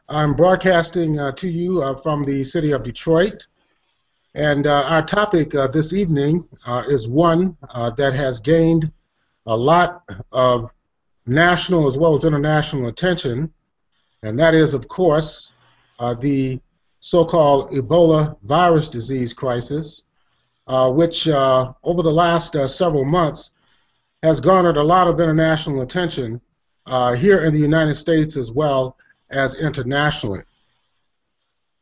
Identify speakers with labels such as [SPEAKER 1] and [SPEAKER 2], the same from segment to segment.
[SPEAKER 1] I'm broadcasting to you from the city of Detroit, and our topic this evening is one that has gained a lot of national as well as international attention, and that is, of course, the so-called Ebola virus disease crisis, which over the last several months has garnered a lot of international attention here in the United States as well as internationally.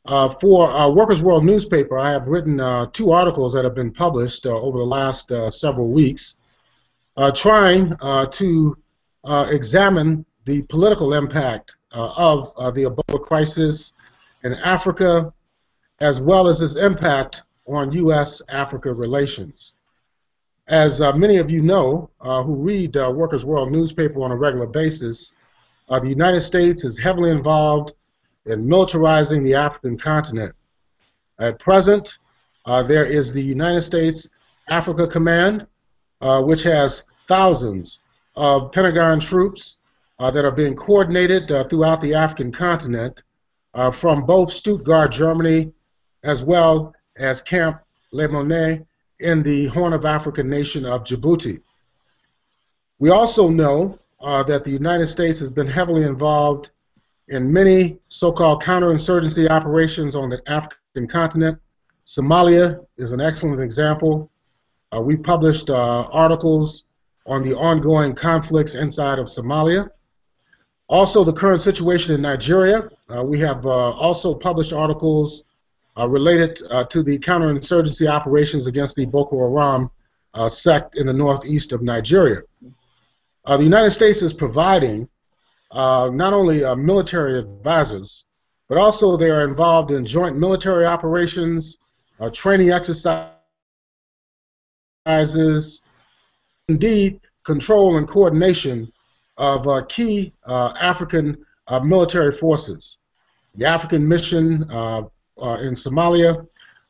[SPEAKER 1] For Workers' World newspaper, I have written 2 articles that have been published over the last several weeks, trying to examine the political impact of the Ebola crisis in Africa, as well as its impact on U.S.-Africa relations. As many of you know who read Workers' World newspaper on a regular basis, the United States is heavily involved in militarizing the African continent. At present, there is the United States Africa Command, which has thousands of Pentagon troops that are being coordinated throughout the African continent from both Stuttgart, Germany, as well as Camp Le Monnet in the Horn of Africa nation of Djibouti. We also know that the United States has been heavily involved in many so-called counterinsurgency operations on the African continent. Somalia is an excellent example. We published articles on the ongoing conflicts inside of Somalia. Also, the current situation in Nigeria. We have also published articles related to the counterinsurgency operations against the Boko Haram sect in the northeast of Nigeria. The United States is providing not only military advisors, but also they are involved in joint military operations, training exercises, indeed control and coordination of key African military forces. The African mission in Somalia,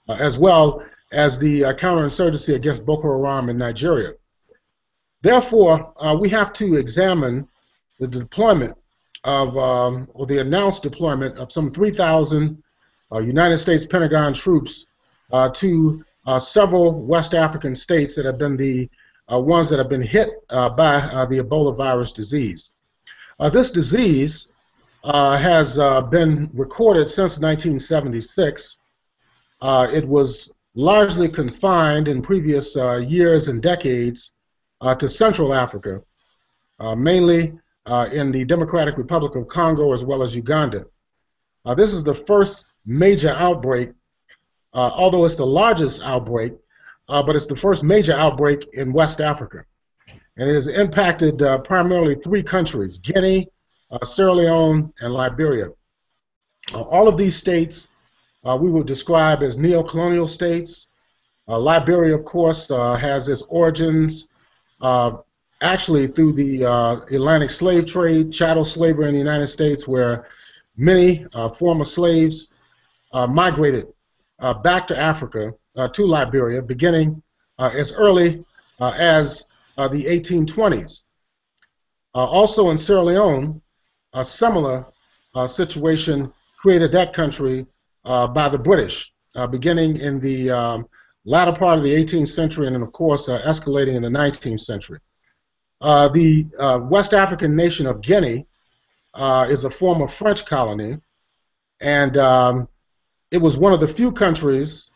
[SPEAKER 1] as well as the counterinsurgency against Boko Haram in Nigeria. Therefore, we have to examine the deployment of, or the announced deployment of some 3,000 United States Pentagon troops to several West African states that have been the ones that have been hit by the Ebola virus disease. This disease has been recorded since 1976. It was largely confined in previous years and decades to Central Africa, mainly in the Democratic Republic of Congo as well as Uganda. This is the first major outbreak, although it's the largest outbreak, but it's the first major outbreak in West Africa. And it has impacted primarily 3 countries, Guinea, Sierra Leone, and Liberia. All of these states we would describe as neo-colonial states. Liberia, of course, has its origins actually through the Atlantic slave trade, chattel slavery in the United States, where many former slaves migrated back to Africa, to Liberia, beginning as early as the 1820s. Also in Sierra Leone, a similar situation created that country by the British, beginning in the latter part of the 18th century and then, of course, escalating in the 19th century. The West African nation of Guinea is a former French colony, and it was one of the few countries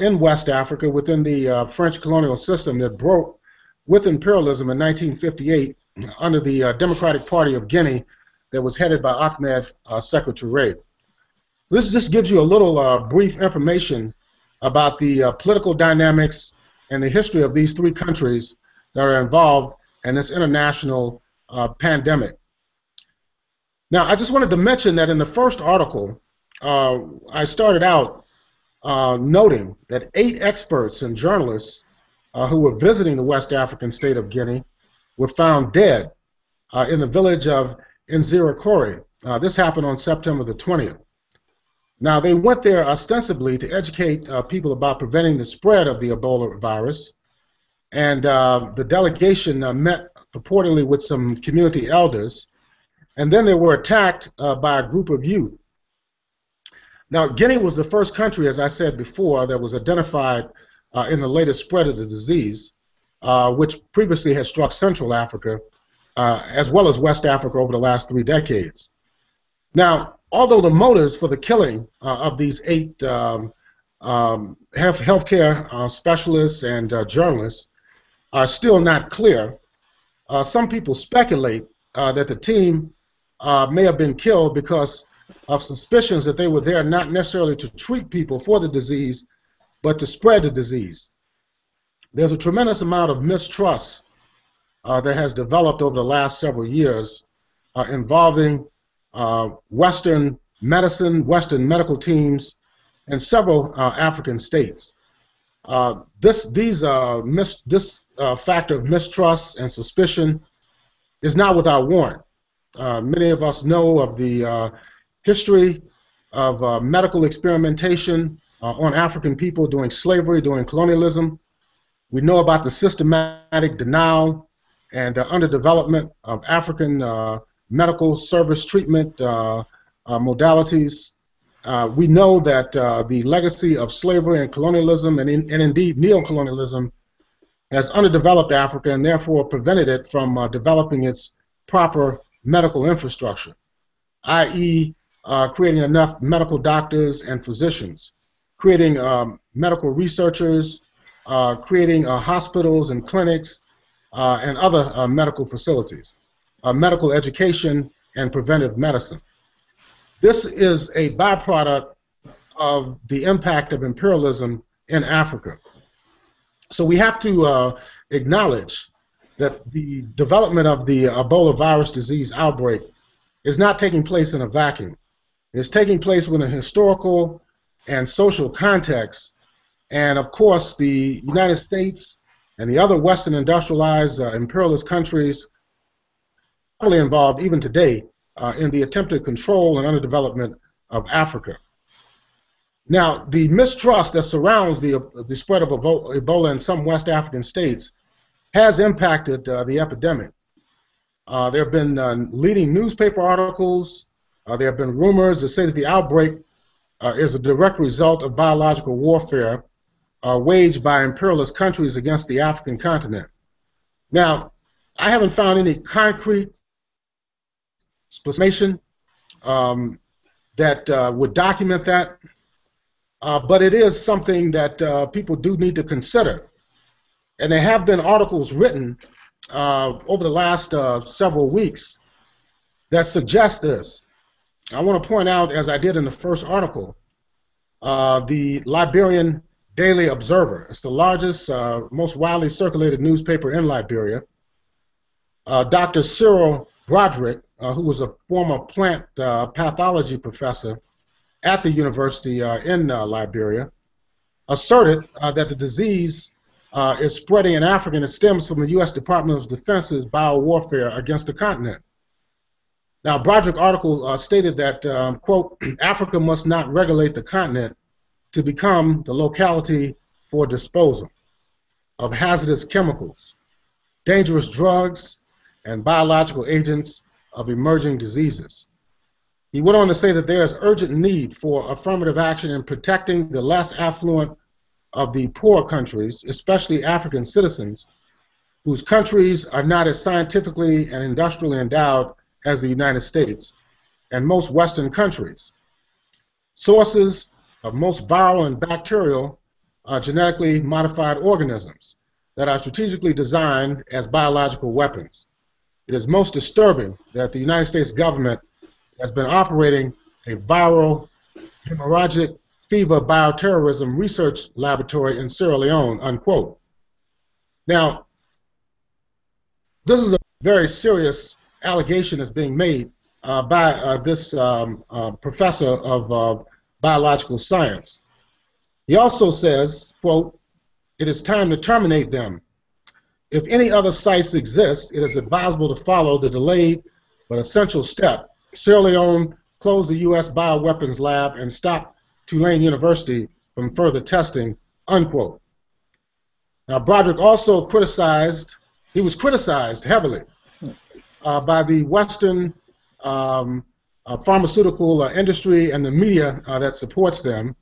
[SPEAKER 1] in West Africa within the French colonial system that broke with imperialism in 1958 under the Democratic Party of Guinea that was headed by Ahmed Sékou Touré. This just gives you a little brief information about the political dynamics and the history of these 3 countries that are involved in this international pandemic. Now, I just wanted to mention that in the first article, I started out noting that 8 experts and journalists who were visiting the West African state of Guinea were found dead in the village of Nzirikore. This happened on September the 20th. Now, they went there ostensibly to educate people about preventing the spread of the Ebola virus, and the delegation met purportedly with some community elders, and then they were attacked by a group of youth. Now, Guinea was the first country, as I said before, that was identified in the latest spread of the disease, which previously had struck Central Africa, as well as West Africa over the last 3 decades. Now, although the motives for the killing of these 8 healthcare specialists and journalists are still not clear, some people speculate that the team may have been killed because of suspicions that they were there not necessarily to treat people for the disease, but to spread the disease. There's a tremendous amount of mistrust that has developed over the last several years involving Western medicine, Western medical teams, and several African states. This factor of mistrust and suspicion is not without warrant. Many of us know of the history of medical experimentation on African people during slavery, during colonialism. We know about the systematic denial and underdevelopment of African medical service treatment modalities. We know that the legacy of slavery and colonialism and indeed neocolonialism has underdeveloped Africa and therefore prevented it from developing its proper medical infrastructure, i.e. Creating enough medical doctors and physicians, creating medical researchers, creating hospitals and clinics and other medical facilities, medical education and preventive medicine. This is a byproduct of the impact of imperialism in Africa. So we have to acknowledge that the development of the Ebola virus disease outbreak is not taking place in a vacuum. It's taking place within a historical and social context, and of course the United States and the other Western industrialized imperialist countries are heavily involved even today in the attempted control and underdevelopment of Africa. Now, the mistrust that surrounds the spread of Ebola in some West African states has impacted the epidemic. There have been leading newspaper articles, there have been rumors that say that the outbreak is a direct result of biological warfare waged by imperialist countries against the African continent. Now, I haven't found any concrete information that would document that, but it is something that people do need to consider. And there have been articles written over the last several weeks that suggest this. I want to point out, as I did in the first article, the Liberian Daily Observer. It's the largest, most widely circulated newspaper in Liberia. Dr. Cyril Broderick, who was a former plant pathology professor at the university in Liberia, asserted that the disease is spreading in Africa and it stems from the U.S. Department of Defense's biowarfare against the continent. Now, Broderick's article stated that, quote, Africa must not regulate the continent to become the locality for disposal of hazardous chemicals, dangerous drugs, and biological agents of emerging diseases. He went on to say that there is urgent need for affirmative action in protecting the less affluent of the poor countries, especially African citizens, whose countries are not as scientifically and industrially endowed as the United States and most Western countries. Sources of most viral and bacterial genetically modified organisms that are strategically designed as biological weapons. It is most disturbing that the United States government has been operating a viral hemorrhagic fever bioterrorism research laboratory in Sierra Leone, unquote. Now, this is a very serious allegation that's being made by this professor of biological science. He also says, quote, it is time to terminate them. If any other sites exist, it is advisable to follow the delayed but essential step. Sierra Leone closed the U.S. bioweapons lab and stopped Tulane University from further testing, unquote. Now, Broderick also criticized, he was criticized heavily by the Western pharmaceutical industry and the media that supports them,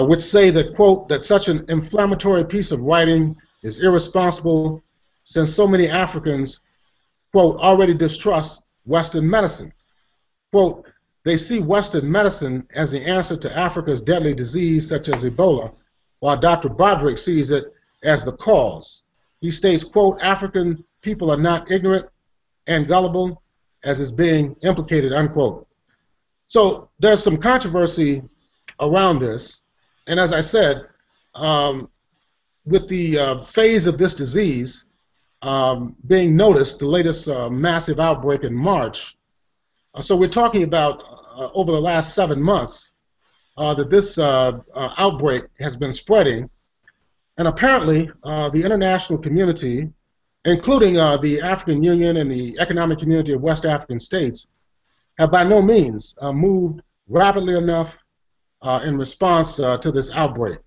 [SPEAKER 1] which say that, quote, that such an inflammatory piece of writing is irresponsible since so many Africans, quote, already distrust Western medicine. Quote, they see Western medicine as the answer to Africa's deadly disease such as Ebola, while Dr. Broderick sees it as the cause. He states, quote, African people are not ignorant and gullible as is being implicated, unquote. So there's some controversy around this. And as I said, with the phase of this disease being noticed, the latest massive outbreak in March, so we're talking about over the last 7 months that this outbreak has been spreading. And apparently the international community, including the African Union and the Economic Community of West African States, have by no means moved rapidly enough in response to this outbreak.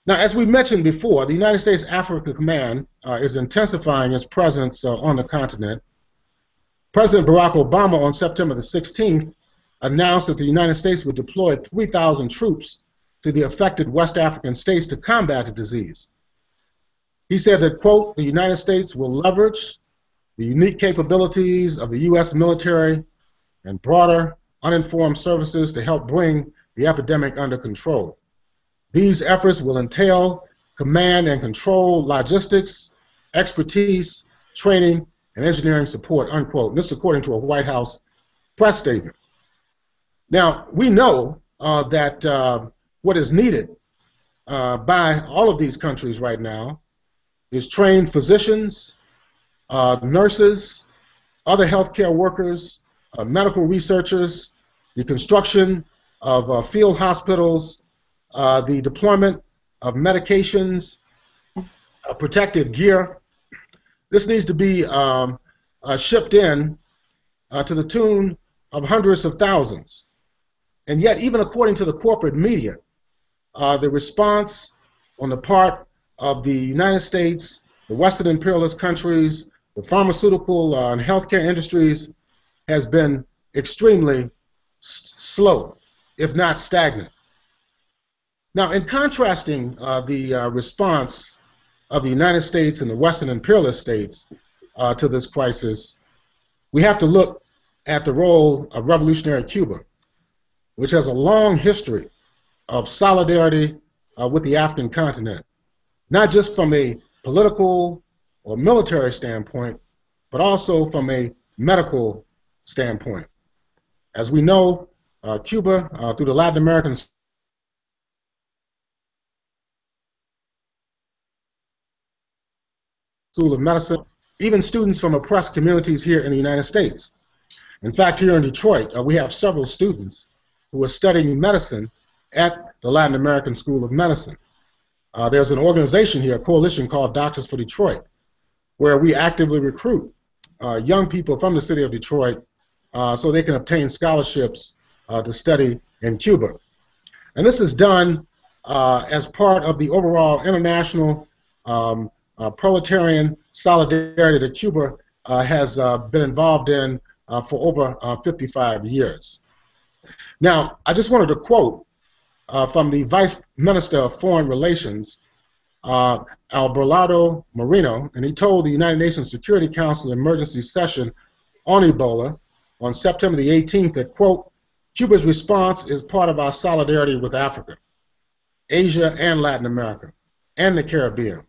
[SPEAKER 1] Now, as we mentioned before, the United States Africa Command is intensifying its presence on the continent. President Barack Obama on September the 16th announced that the United States would deploy 3,000 troops to the affected West African states to combat the disease. He said that, quote, the United States will leverage the unique capabilities of the U.S. military and broader uninformed services to help bring the epidemic under control. These efforts will entail command and control logistics, expertise, training, and engineering support, unquote. And this is according to a White House press statement. Now, we know that what is needed by all of these countries right now is trained physicians, nurses, other healthcare workers, medical researchers, the construction of field hospitals, the deployment of medications, protective gear. This needs to be shipped in to the tune of hundreds of thousands. And yet, even according to the corporate media, the response on the part of the United States, the Western imperialist countries, the pharmaceutical and healthcare industries has been extremely slow, if not stagnant. Now, in contrasting the response of the United States and the Western imperialist states to this crisis, we have to look at the role of revolutionary Cuba, which has a long history of solidarity with the African continent, not just from a political or military standpoint, but also from a medical standpoint. As we know, Cuba, through the Latin American School of Medicine, even students from oppressed communities here in the United States. In fact, here in Detroit, we have several students who are studying medicine at the Latin American School of Medicine. There's an organization here, a coalition called Doctors for Detroit, where we actively recruit young people from the city of Detroit so they can obtain scholarships to study in Cuba. And this is done as part of the overall international proletarian solidarity that Cuba has been involved in for over 55 years. Now, I just wanted to quote from the Vice Minister of Foreign Relations, Alberto Moreno, and he told the United Nations Security Council emergency session on Ebola on September the 18th that, quote, Cuba's response is part of our solidarity with Africa, Asia, and Latin America, and the Caribbean.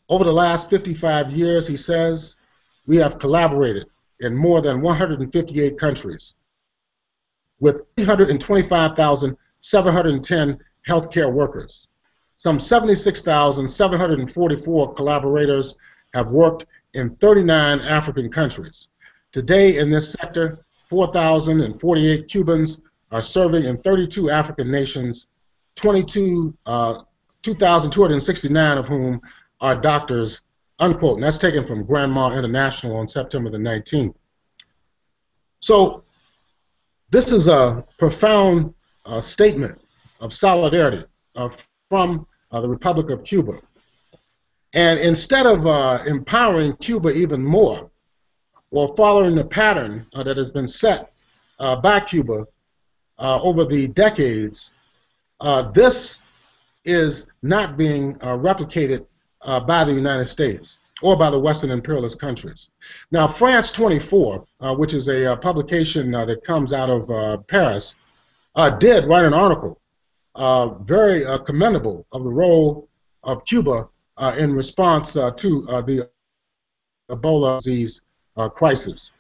[SPEAKER 1] Over the last 55 years, he says, we have collaborated in more than 158 countries with 325,710 healthcare workers. Some 76,744 collaborators have worked in 39 African countries. Today in this sector, 4,048 Cubans are serving in 32 African nations, 2,269 of whom are doctors, unquote. And that's taken from Grandma International on September the 19th. So this is a profound statement of solidarity from the Republic of Cuba. And instead of empowering Cuba even more, or following the pattern that has been set by Cuba over the decades, this is not being replicated by the United States or by the Western imperialist countries. Now, France 24, which is a publication that comes out of Paris, did write an article very commendable of the role of Cuba in response to the Ebola disease crisis.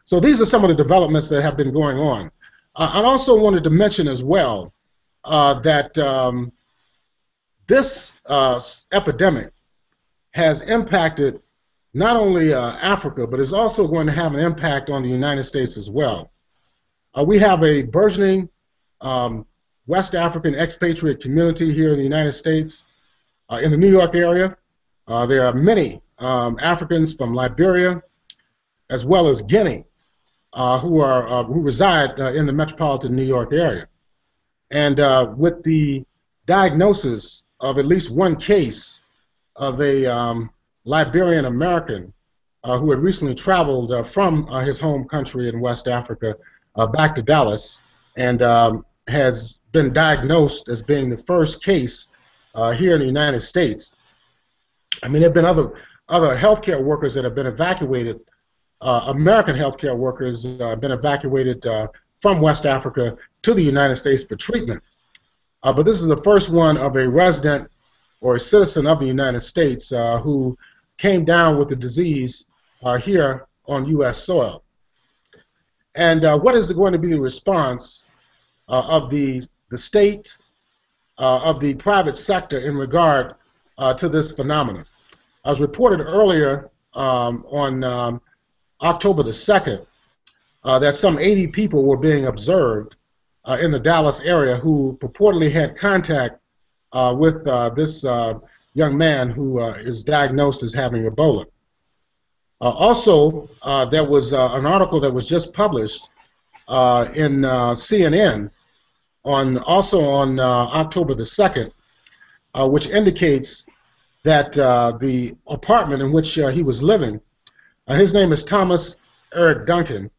[SPEAKER 1] So these are some of the developments that have been going on. I also wanted to mention as well that this epidemic has impacted not only Africa, but is also going to have an impact on the United States as well. We have a burgeoning West African expatriate community here in the United States. In the New York area, there are many Africans from Liberia, as well as Guinea, who reside in the metropolitan New York area. And with the diagnosis of at least one case of a Liberian American who had recently traveled from his home country in West Africa back to Dallas, and has been diagnosed as being the first case here in the United States. I mean, there have been other healthcare workers that have been evacuated. American healthcare workers have been evacuated from West Africa to the United States for treatment. But this is the first one of a resident or a citizen of the United States who came down with the disease here on U.S. soil. And what is going to be the response of the state, of the private sector in regard to this phenomenon? As reported earlier on October the 2nd, that some 80 people were being observed in the Dallas area who purportedly had contact with this young man who is diagnosed as having Ebola. Also, there was an article that was just published in CNN also on October the 2nd, which indicates that the apartment in which he was living, his name is Thomas Eric Duncan,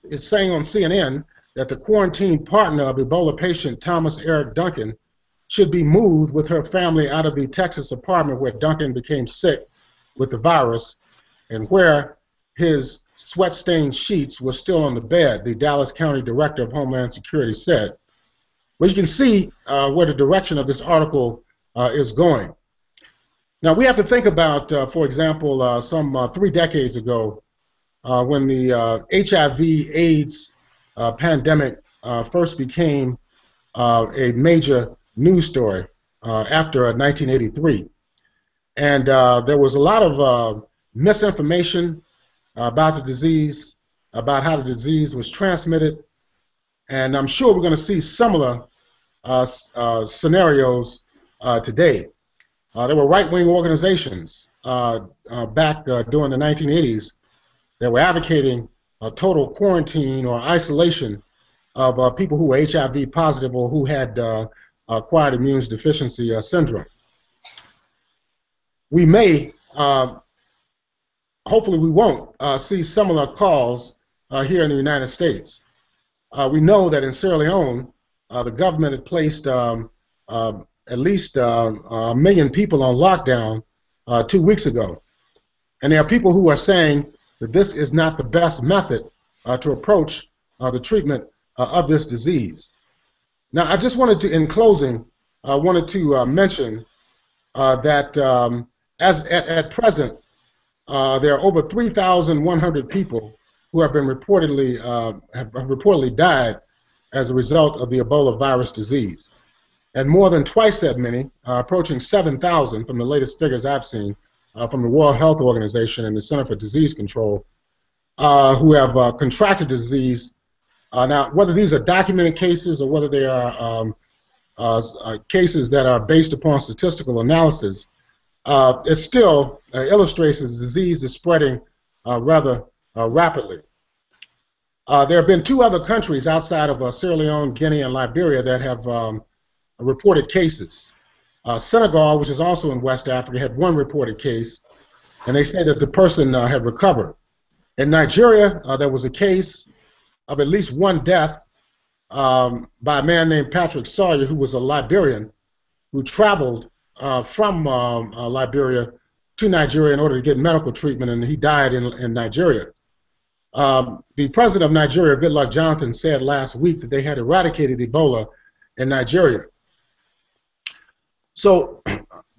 [SPEAKER 1] it's saying on CNN that the quarantined partner of Ebola patient Thomas Eric Duncan should be moved with her family out of the Texas apartment where Duncan became sick with the virus and where his sweat-stained sheets were still on the bed, the Dallas County Director of Homeland Security said. Well, you can see where the direction of this article is going. Now, we have to think about, for example, some 3 decades ago, when the HIV/AIDS pandemic first became a major news story after 1983. And there was a lot of misinformation about the disease, about how the disease was transmitted. And I'm sure we're going to see similar scenarios today. There were right-wing organizations back during the 1980s that were advocating a total quarantine or isolation of people who were HIV positive or who had acquired immune deficiency syndrome. We may, hopefully we won't, see similar calls here in the United States. We know that in Sierra Leone, the government had placed at least 1 million people on lockdown 2 weeks ago. And there are people who are saying that this is not the best method to approach the treatment of this disease. Now, I just wanted to, in closing, wanted to mention that at present, there are over 3,100 people who have been reportedly have reportedly died as a result of the Ebola virus disease, and more than twice that many, approaching 7,000 from the latest figures I've seen from the World Health Organization and the Center for Disease Control, who have contracted the disease. Now, whether these are documented cases or whether they are cases that are based upon statistical analysis, it still illustrates that the disease is spreading rather rapidly. There have been 2 other countries outside of Sierra Leone, Guinea, and Liberia that have reported cases. Senegal, which is also in West Africa, had 1 reported case, and they say that the person had recovered. In Nigeria, there was a case of at least one death by a man named Patrick Sawyer, who was a Liberian who traveled from Liberia to Nigeria in order to get medical treatment, and he died in Nigeria. The president of Nigeria, Goodluck Jonathan, said last week that they had eradicated Ebola in Nigeria. So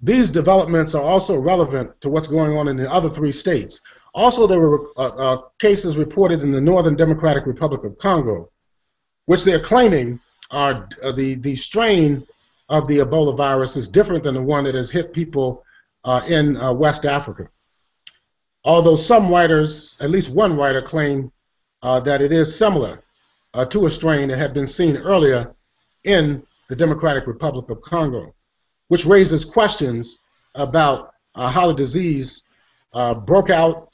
[SPEAKER 1] these developments are also relevant to what's going on in the other 3 states. Also, there were cases reported in the Northern Democratic Republic of Congo, which they're claiming are the strain of the Ebola virus is different than the one that has hit people in West Africa. Although some writers, at least one writer, claim that it is similar to a strain that had been seen earlier in the Democratic Republic of Congo, which raises questions about how the disease broke out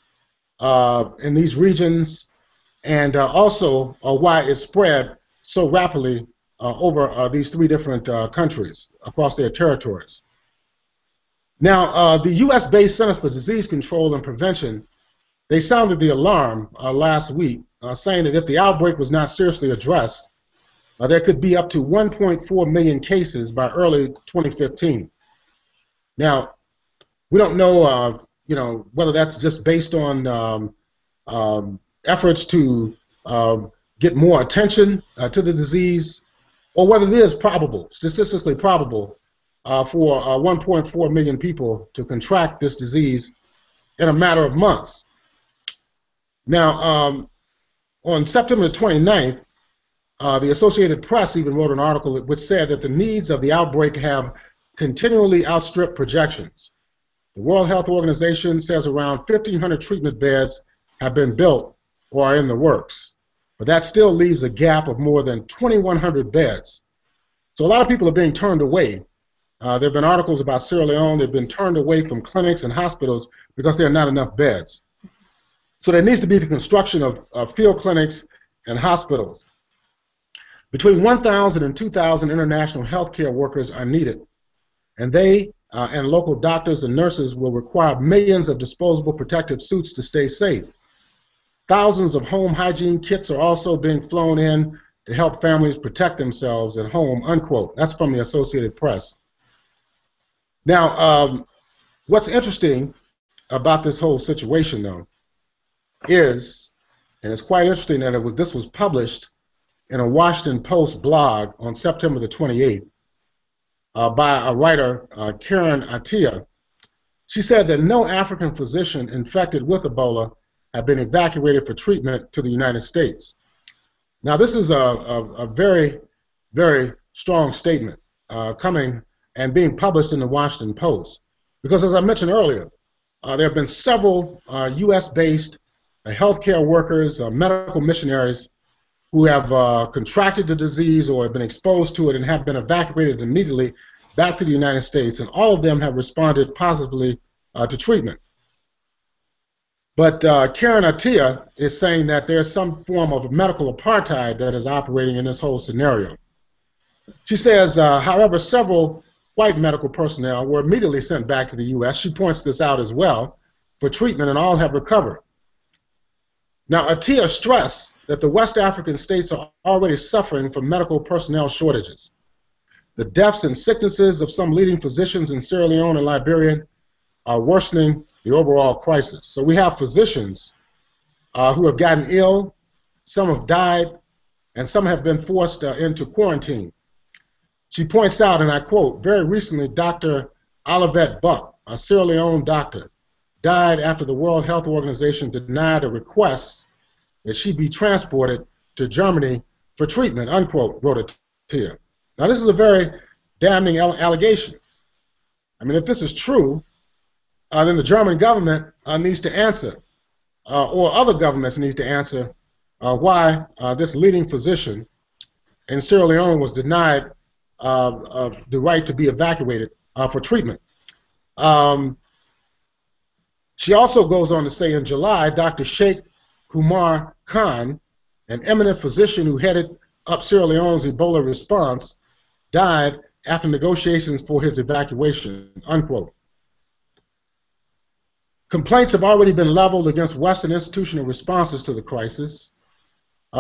[SPEAKER 1] in these regions, and also why it spread so rapidly over these 3 different countries across their territories. Now, the U.S.-based Centers for Disease Control and Prevention, they sounded the alarm last week, saying that if the outbreak was not seriously addressed, there could be up to 1.4 million cases by early 2015. Now, we don't know, whether that's just based on efforts to get more attention to the disease, or whether it is probable, statistically probable, for 1.4 million people to contract this disease in a matter of months. Now, on September 29th, the Associated Press even wrote an article which said that the needs of the outbreak have continually outstripped projections. The World Health Organization says around 1,500 treatment beds have been built or are in the works, but that still leaves a gap of more than 2,100 beds. So a lot of people are being turned away. There have been articles about Sierra Leone. They've been turned away from clinics and hospitals because there are not enough beds. So there needs to be the construction of field clinics and hospitals. Between 1,000 and 2,000 international healthcare workers are needed, and they and local doctors and nurses will require millions of disposable protective suits to stay safe. Thousands of home hygiene kits are also being flown in to help families protect themselves at home, unquote. That's from the Associated Press. Now, what's interesting about this whole situation, though, is, and it's quite interesting that this was published in a Washington Post blog on September the 28th by a writer, Karen Attia. She said that no African physician infected with Ebola have been evacuated for treatment to the United States. Now, this is a very, very strong statement coming and being published in the Washington Post, because as I mentioned earlier, there have been several U.S.-based healthcare workers, medical missionaries who have contracted the disease or have been exposed to it and have been evacuated immediately back to the United States, and all of them have responded positively to treatment. But Karen Attia is saying that there's some form of medical apartheid that is operating in this whole scenario. She says, however, several white medical personnel were immediately sent back to the U.S. She points this out as well for treatment, and all have recovered. Now, Attia stressed that the West African states are already suffering from medical personnel shortages. The deaths and sicknesses of some leading physicians in Sierra Leone and Liberia are worsening the overall crisis. So we have physicians who have gotten ill, some have died, and some have been forced into quarantine. She points out, and I quote, very recently Dr. Olivet Buck, a Sierra Leone doctor, died after the World Health Organization denied a request that she be transported to Germany for treatment, unquote, wrote Attia. Now, this is a very damning allegation. I mean, if this is true, then the German government needs to answer, or other governments need to answer, why this leading physician in Sierra Leone was denied the right to be evacuated for treatment. She also goes on to say in July, Dr. Sheikh Kumar Khan, an eminent physician who headed up Sierra Leone's Ebola response, died after negotiations for his evacuation, unquote. Complaints have already been leveled against Western institutional responses to the crisis.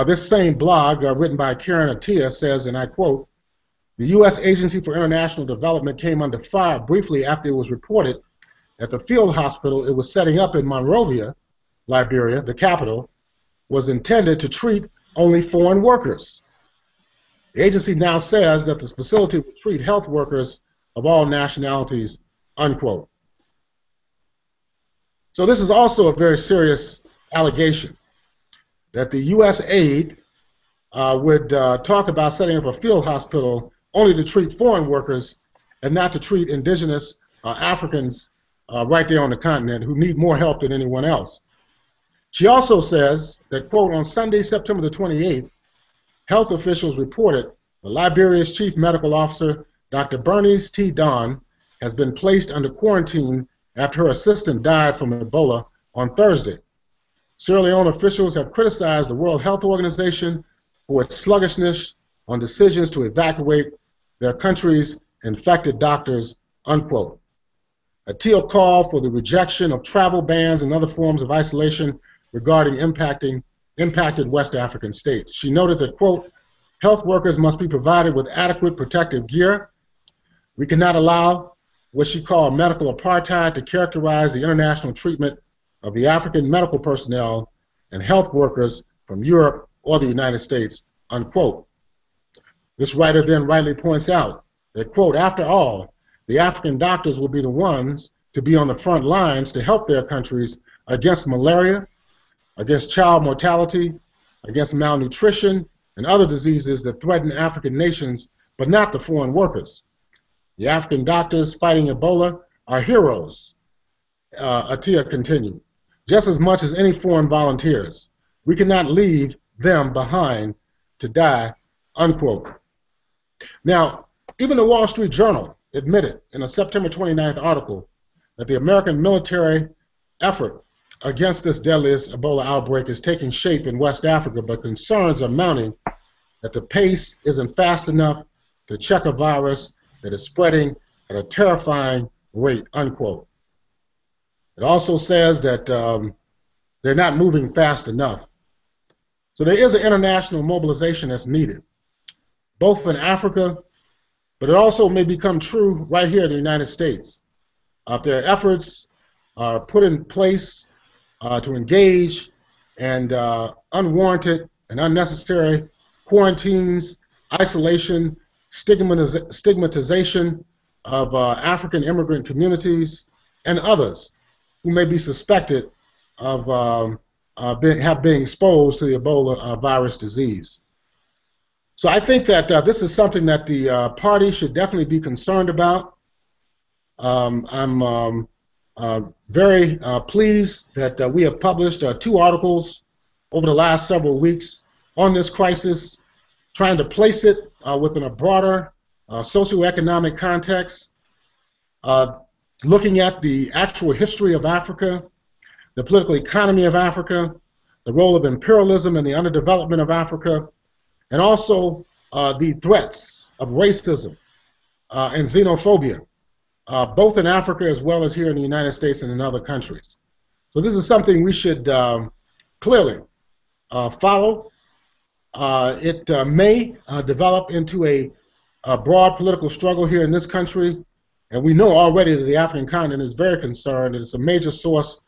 [SPEAKER 1] This same blog, written by Karen Attia, says, and I quote, "The U.S. Agency for International Development came under fire briefly after it was reported that the field hospital it was setting up in Monrovia, Liberia, the capital, was intended to treat only foreign workers. The agency now says that the facility will treat health workers of all nationalities," unquote. So this is also a very serious allegation that the U.S. aid would talk about setting up a field hospital only to treat foreign workers and not to treat indigenous Africans right there on the continent who need more help than anyone else. She also says that, quote, "On Sunday, September the 28th, health officials reported the Liberia's chief medical officer, Dr. Bernice T. Don, has been placed under quarantine after her assistant died from Ebola on Thursday. Sierra Leone officials have criticized the World Health Organization for its sluggishness on decisions to evacuate their country's infected doctors," unquote. Attia called for the rejection of travel bans and other forms of isolation regarding impacted West African states. She noted that, quote, "Health workers must be provided with adequate protective gear. We cannot allow what she called medical apartheid to characterize the international treatment of the African medical personnel and health workers from Europe or the United States," unquote. This writer then rightly points out that, quote, "After all, the African doctors will be the ones to be on the front lines to help their countries against malaria, against child mortality, against malnutrition, and other diseases that threaten African nations, but not the foreign workers. The African doctors fighting Ebola are heroes," Attia continued, "just as much as any foreign volunteers. We cannot leave them behind to die," unquote. Now, even the Wall Street Journal admitted in a September 29th article that the American military effort against this deadliest Ebola outbreak is taking shape in West Africa, but concerns are mounting that the pace isn't fast enough to check a virus that is spreading at a terrifying rate, unquote. It also says that they're not moving fast enough. So there is an international mobilization that's needed, both in Africa, but it also may become true right here in the United States. If their efforts are put in place to engage and unwarranted and unnecessary quarantines, isolation, stigmatization of African immigrant communities and others who may be suspected of have been exposed to the Ebola virus disease. So I think that this is something that the party should definitely be concerned about. I'm very pleased that we have published 2 articles over the last several weeks on this crisis, trying to place it within a broader socioeconomic context, looking at the actual history of Africa, the political economy of Africa, the role of imperialism and the underdevelopment of Africa, and also the threats of racism and xenophobia, both in Africa as well as here in the United States and in other countries. So this is something we should clearly follow. It may develop into a broad political struggle here in this country, and we know already that the African continent is very concerned. It's a major source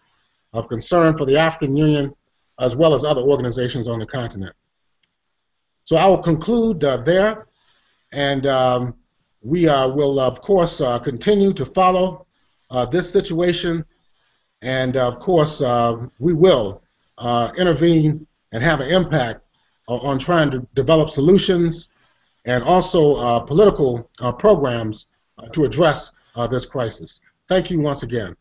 [SPEAKER 1] of concern for the African Union as well as other organizations on the continent. So I will conclude there, and we will, of course, continue to follow this situation, and, of course, we will intervene and have an impact on trying to develop solutions and also political programs to address this crisis. Thank you once again.